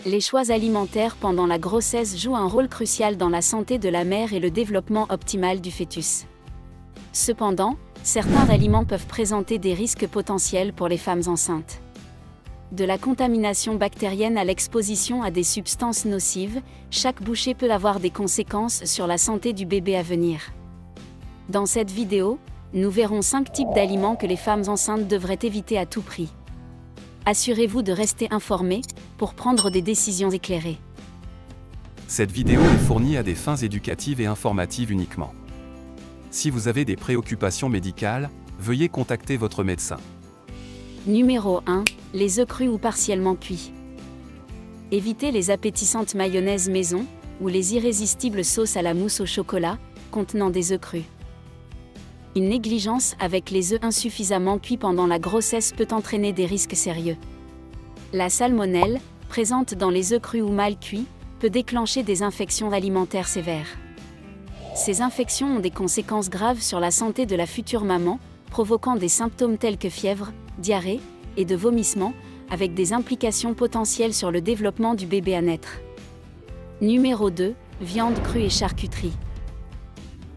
Les choix alimentaires pendant la grossesse jouent un rôle crucial dans la santé de la mère et le développement optimal du fœtus. Cependant, certains aliments peuvent présenter des risques potentiels pour les femmes enceintes. De la contamination bactérienne à l'exposition à des substances nocives, chaque bouchée peut avoir des conséquences sur la santé du bébé à venir. Dans cette vidéo, nous verrons 5 types d'aliments que les femmes enceintes devraient éviter à tout prix. Assurez-vous de rester informés pour prendre des décisions éclairées. Cette vidéo est fournie à des fins éducatives et informatives uniquement. Si vous avez des préoccupations médicales, veuillez contacter votre médecin. Numéro 1. Les œufs crus ou partiellement cuits. Évitez les appétissantes mayonnaises maison ou les irrésistibles sauces à la mousse au chocolat contenant des œufs crus. Une négligence avec les œufs insuffisamment cuits pendant la grossesse peut entraîner des risques sérieux. La salmonelle, présente dans les œufs crus ou mal cuits, peut déclencher des infections alimentaires sévères. Ces infections ont des conséquences graves sur la santé de la future maman, provoquant des symptômes tels que fièvre, diarrhée et de vomissements, avec des implications potentielles sur le développement du bébé à naître. Numéro 2. Viande crue et charcuterie.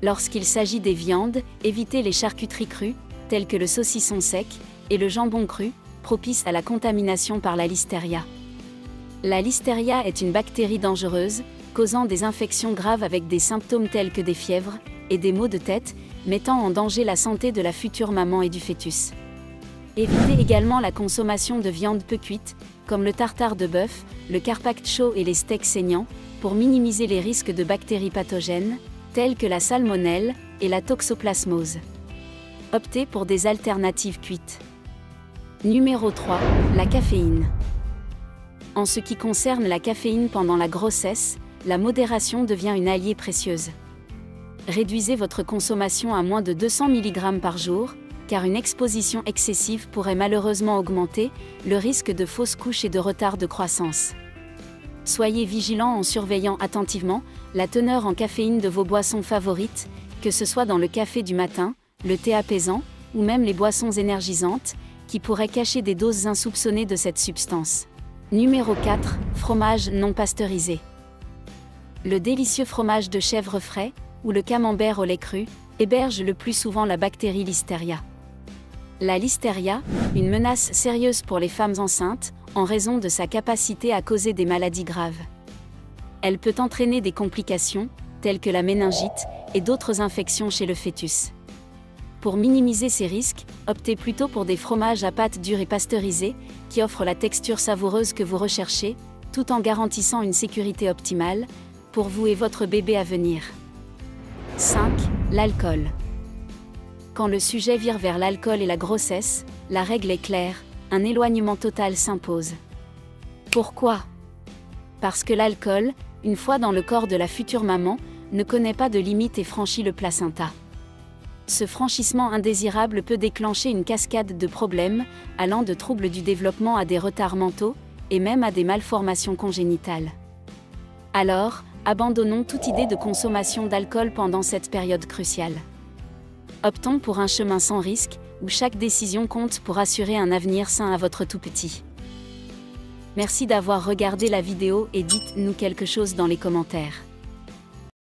Lorsqu'il s'agit des viandes, évitez les charcuteries crues, telles que le saucisson sec, et le jambon cru, propice à la contamination par la listeria. La listeria est une bactérie dangereuse, causant des infections graves avec des symptômes tels que des fièvres et des maux de tête, mettant en danger la santé de la future maman et du fœtus. Évitez également la consommation de viande peu cuite, comme le tartare de bœuf, le carpaccio et les steaks saignants, pour minimiser les risques de bactéries pathogènes, telles que la salmonelle et la toxoplasmose. Optez pour des alternatives cuites. Numéro 3. La caféine. En ce qui concerne la caféine pendant la grossesse, la modération devient une alliée précieuse. Réduisez votre consommation à moins de 200 mg par jour, car une exposition excessive pourrait malheureusement augmenter le risque de fausses couches et de retard de croissance. Soyez vigilants en surveillant attentivement la teneur en caféine de vos boissons favorites, que ce soit dans le café du matin, le thé apaisant, ou même les boissons énergisantes, qui pourraient cacher des doses insoupçonnées de cette substance. Numéro 4. Fromage non pasteurisé. Le délicieux fromage de chèvre frais, ou le camembert au lait cru, héberge le plus souvent la bactérie Listeria. La Listeria, une menace sérieuse pour les femmes enceintes, en raison de sa capacité à causer des maladies graves. Elle peut entraîner des complications, telles que la méningite, et d'autres infections chez le fœtus. Pour minimiser ces risques, optez plutôt pour des fromages à pâte dure et pasteurisés, qui offrent la texture savoureuse que vous recherchez, tout en garantissant une sécurité optimale, pour vous et votre bébé à venir. 5. L'alcool. Quand le sujet vire vers l'alcool et la grossesse, la règle est claire, un éloignement total s'impose. Pourquoi ? Parce que l'alcool, une fois dans le corps de la future maman, ne connaît pas de limite et franchit le placenta. Ce franchissement indésirable peut déclencher une cascade de problèmes, allant de troubles du développement à des retards mentaux, et même à des malformations congénitales. Alors, abandonnons toute idée de consommation d'alcool pendant cette période cruciale. Optons pour un chemin sans risque, où chaque décision compte pour assurer un avenir sain à votre tout-petit. Merci d'avoir regardé la vidéo et dites-nous quelque chose dans les commentaires.